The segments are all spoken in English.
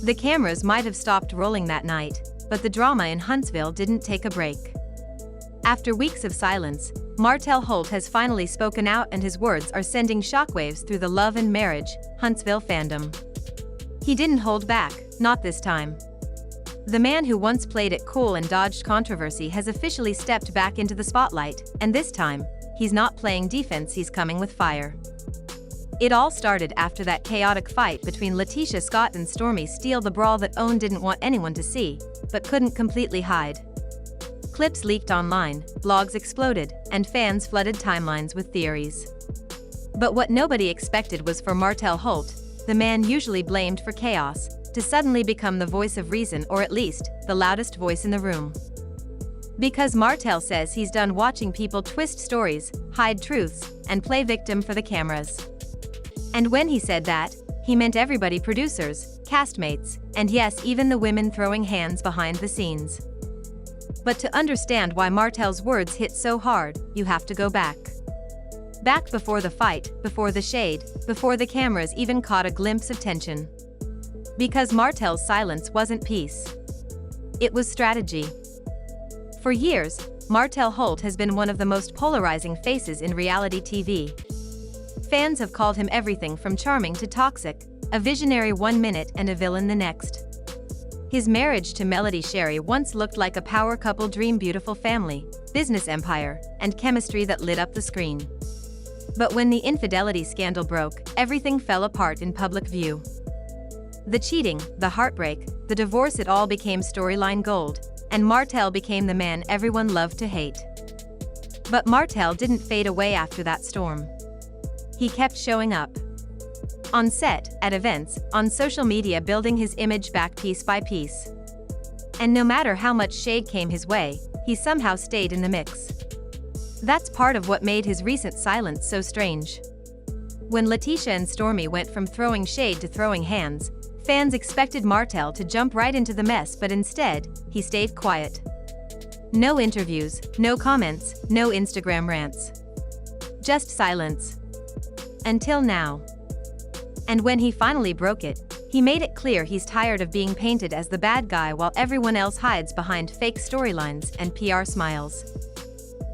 The cameras might have stopped rolling that night, but the drama in Huntsville didn't take a break. After weeks of silence, Martell Holt has finally spoken out, and his words are sending shockwaves through the love and marriage Huntsville fandom. He didn't hold back, not this time. The man who once played it cool and dodged controversy has officially stepped back into the spotlight, and this time, he's not playing defense, he's coming with fire. It all started after that chaotic fight between LaTisha Scott and Stormi Steele, the brawl that OWN didn't want anyone to see, but couldn't completely hide. Clips leaked online, blogs exploded, and fans flooded timelines with theories. But what nobody expected was for Martell Holt, the man usually blamed for chaos, to suddenly become the voice of reason, or at least, the loudest voice in the room. Because Martell says he's done watching people twist stories, hide truths, and play victim for the cameras. And when he said that, he meant everybody: producers, castmates, and yes, even the women throwing hands behind the scenes. But to understand why Martell's words hit so hard, you have to go back. Back before the fight, before the shade, before the cameras even caught a glimpse of tension. Because Martell's silence wasn't peace. It was strategy. For years, Martell Holt has been one of the most polarizing faces in reality TV. Fans have called him everything from charming to toxic, a visionary one minute and a villain the next. His marriage to Melody Sherry once looked like a power couple dream: beautiful family, business empire, and chemistry that lit up the screen. But when the infidelity scandal broke, everything fell apart in public view. The cheating, the heartbreak, the divorce, it all became storyline gold, and Martell became the man everyone loved to hate. But Martell didn't fade away after that storm. He kept showing up. On set, at events, on social media, building his image back piece by piece. And no matter how much shade came his way, he somehow stayed in the mix. That's part of what made his recent silence so strange. When LaTisha and Stormi went from throwing shade to throwing hands, fans expected Martell to jump right into the mess, but instead, he stayed quiet. No interviews, no comments, no Instagram rants. Just silence. Until now. And when he finally broke it, he made it clear he's tired of being painted as the bad guy while everyone else hides behind fake storylines and PR smiles.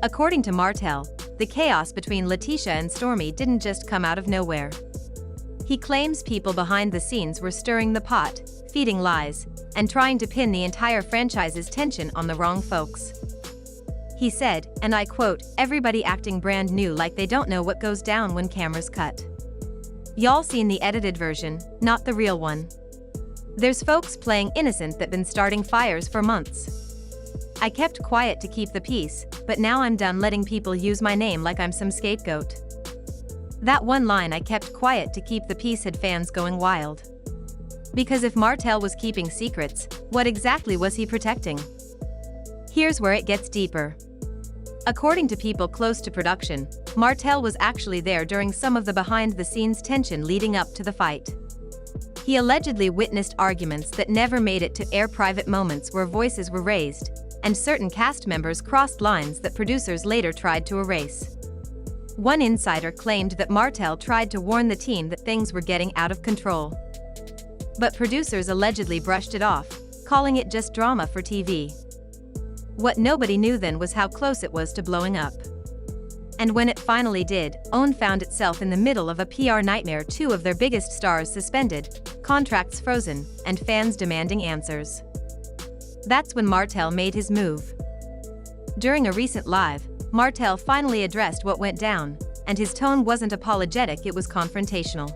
According to Martell, the chaos between LaTisha and Stormi didn't just come out of nowhere. He claims people behind the scenes were stirring the pot, feeding lies, and trying to pin the entire franchise's tension on the wrong folks. He said, and I quote, "Everybody acting brand new, like they don't know what goes down when cameras cut. Y'all seen the edited version, not the real one. There's folks playing innocent that been starting fires for months. I kept quiet to keep the peace, but now I'm done letting people use my name like I'm some scapegoat." That one line, "I kept quiet to keep the peace," had fans going wild. Because if Martell was keeping secrets, what exactly was he protecting? Here's where it gets deeper. According to people close to production, Martell was actually there during some of the behind-the-scenes tension leading up to the fight. He allegedly witnessed arguments that never made it to air, private moments where voices were raised, and certain cast members crossed lines that producers later tried to erase. One insider claimed that Martell tried to warn the team that things were getting out of control. But producers allegedly brushed it off, calling it just drama for TV. What nobody knew then was how close it was to blowing up. And when it finally did, OWN found itself in the middle of a PR nightmare: two of their biggest stars suspended, contracts frozen, and fans demanding answers. That's when Martell made his move. During a recent live, Martell finally addressed what went down, and his tone wasn't apologetic, it was confrontational.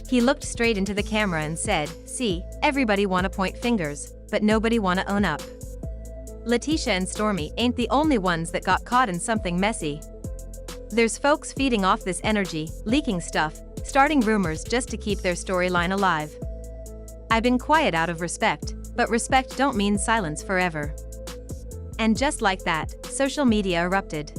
He looked straight into the camera and said, "See, everybody wanna point fingers, but nobody wanna own up. LaTisha and Stormi ain't the only ones that got caught in something messy. There's folks feeding off this energy, leaking stuff, starting rumors just to keep their storyline alive. I've been quiet out of respect, but respect don't mean silence forever." And just like that, social media erupted.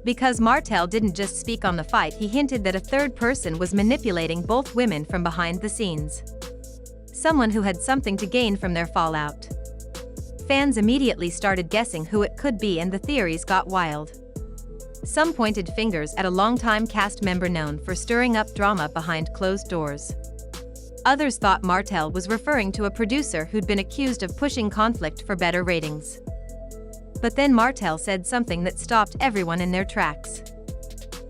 Because Martell didn't just speak on the fight, he hinted that a third person was manipulating both women from behind the scenes. Someone who had something to gain from their fallout. Fans immediately started guessing who it could be, and the theories got wild. Some pointed fingers at a longtime cast member known for stirring up drama behind closed doors. Others thought Martell was referring to a producer who'd been accused of pushing conflict for better ratings. But then Martell said something that stopped everyone in their tracks.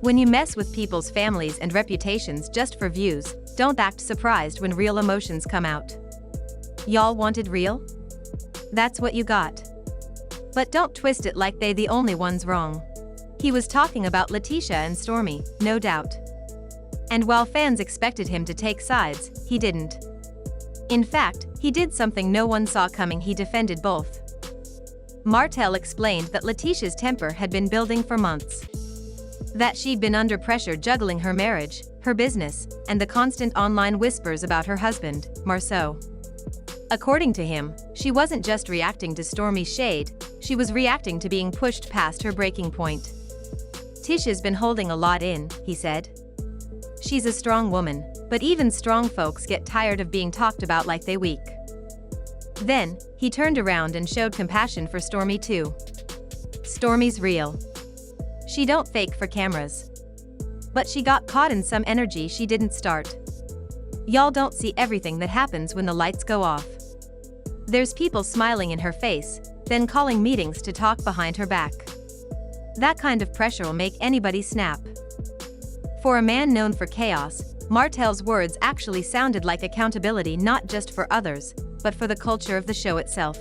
When you mess with people's families and reputations just for views, don't act surprised when real emotions come out. Y'all wanted real? That's what you got. But don't twist it like they the only ones wrong. He was talking about LaTisha and Stormi, no doubt. And while fans expected him to take sides, he didn't. In fact, he did something no one saw coming. He defended both. Martell explained that LaTisha's temper had been building for months. That she'd been under pressure juggling her marriage, her business, and the constant online whispers about her husband, Marceau. According to him, she wasn't just reacting to Stormi's shade, she was reacting to being pushed past her breaking point. Tisha's been holding a lot in, he said. She's a strong woman, but even strong folks get tired of being talked about like they weak. Then, he turned around and showed compassion for Stormi too. Stormi's real. She don't fake for cameras. But she got caught in some energy she didn't start. Y'all don't see everything that happens when the lights go off. There's people smiling in her face, then calling meetings to talk behind her back. That kind of pressure will make anybody snap. For a man known for chaos, Martell's words actually sounded like accountability not just for others, but for the culture of the show itself.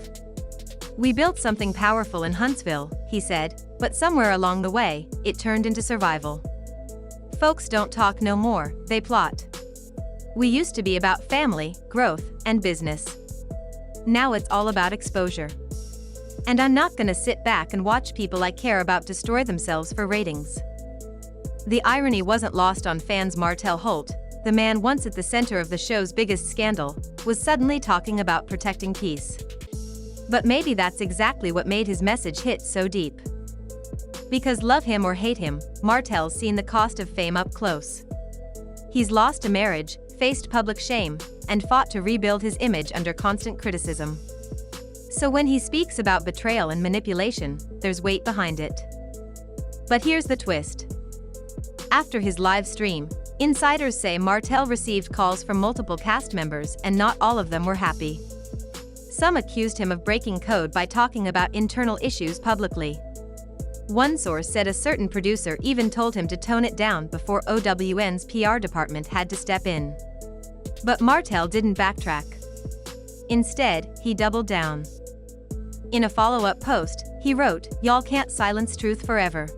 We built something powerful in Huntsville, he said, but somewhere along the way, it turned into survival. Folks don't talk no more, they plot. We used to be about family, growth, and business. Now it's all about exposure. And I'm not gonna sit back and watch people I care about destroy themselves for ratings. The irony wasn't lost on fans. Martell Holt, the man once at the center of the show's biggest scandal, was suddenly talking about protecting peace. But maybe that's exactly what made his message hit so deep. Because love him or hate him, Martell's seen the cost of fame up close. He's lost a marriage, faced public shame, and fought to rebuild his image under constant criticism. So when he speaks about betrayal and manipulation, there's weight behind it. But here's the twist. After his live stream, insiders say Martell received calls from multiple cast members and not all of them were happy. Some accused him of breaking code by talking about internal issues publicly. One source said a certain producer even told him to tone it down before OWN's PR department had to step in. But Martell didn't backtrack. Instead, he doubled down. In a follow-up post, he wrote, "Y'all can't silence truth forever.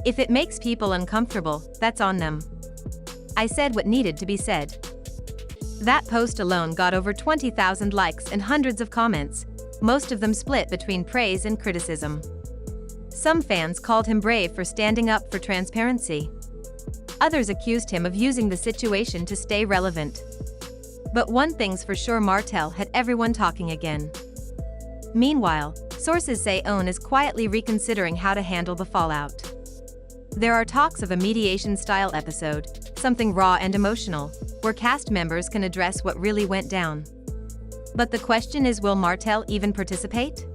If it makes people uncomfortable, that's on them. I said what needed to be said." That post alone got over 20,000 likes and hundreds of comments, most of them split between praise and criticism. Some fans called him brave for standing up for transparency. Others accused him of using the situation to stay relevant. But one thing's for sure, Martell had everyone talking again. Meanwhile, sources say OWN is quietly reconsidering how to handle the fallout. There are talks of a mediation-style episode, something raw and emotional, where cast members can address what really went down. But the question is, will Martell even participate?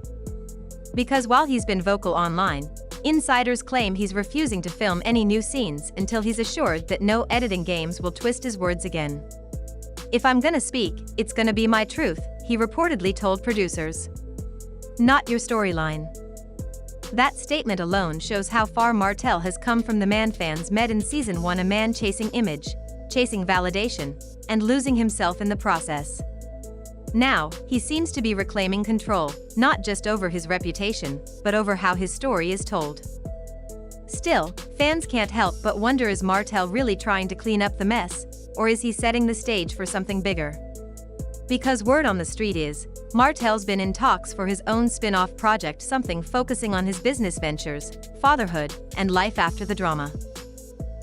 Because while he's been vocal online, insiders claim he's refusing to film any new scenes until he's assured that no editing games will twist his words again. "If I'm gonna speak, it's gonna be my truth," he reportedly told producers. "Not your storyline." That statement alone shows how far Martell has come from the man fans met in season 1, a man chasing image, chasing validation, and losing himself in the process. Now, he seems to be reclaiming control, not just over his reputation, but over how his story is told. Still, fans can't help but wonder, is Martell really trying to clean up the mess, or is he setting the stage for something bigger? Because word on the street is, Martell's been in talks for his own spin-off project, something focusing on his business ventures, fatherhood, and life after the drama.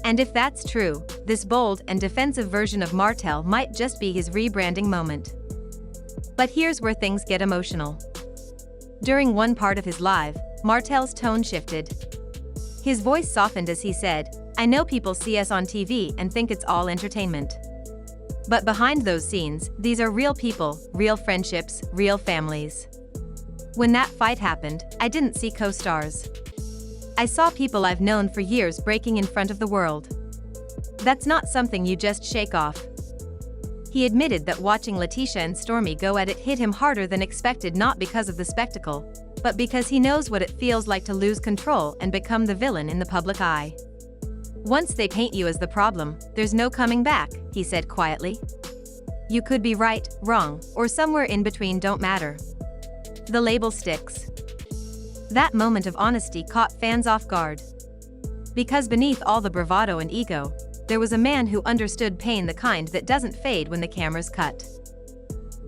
And if that's true, this bold and defensive version of Martell might just be his rebranding moment. But here's where things get emotional. During one part of his live, Martell's tone shifted. His voice softened as he said, "I know people see us on TV and think it's all entertainment. But behind those scenes, these are real people, real friendships, real families. When that fight happened, I didn't see co-stars. I saw people I've known for years breaking in front of the world. That's not something you just shake off." He admitted that watching LaTisha and Stormi go at it hit him harder than expected, not because of the spectacle, but because he knows what it feels like to lose control and become the villain in the public eye. "Once they paint you as the problem, there's no coming back," he said quietly. "You could be right, wrong, or somewhere in between, don't matter. The label sticks." That moment of honesty caught fans off guard. Because beneath all the bravado and ego, there was a man who understood pain, the kind that doesn't fade when the camera's cut.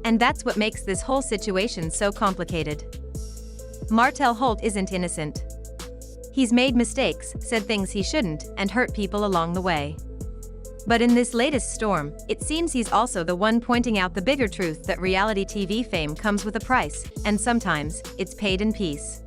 And that's what makes this whole situation so complicated. Martell Holt isn't innocent. He's made mistakes, said things he shouldn't, and hurt people along the way. But in this latest storm, it seems he's also the one pointing out the bigger truth that reality TV fame comes with a price, and sometimes, it's paid in peace.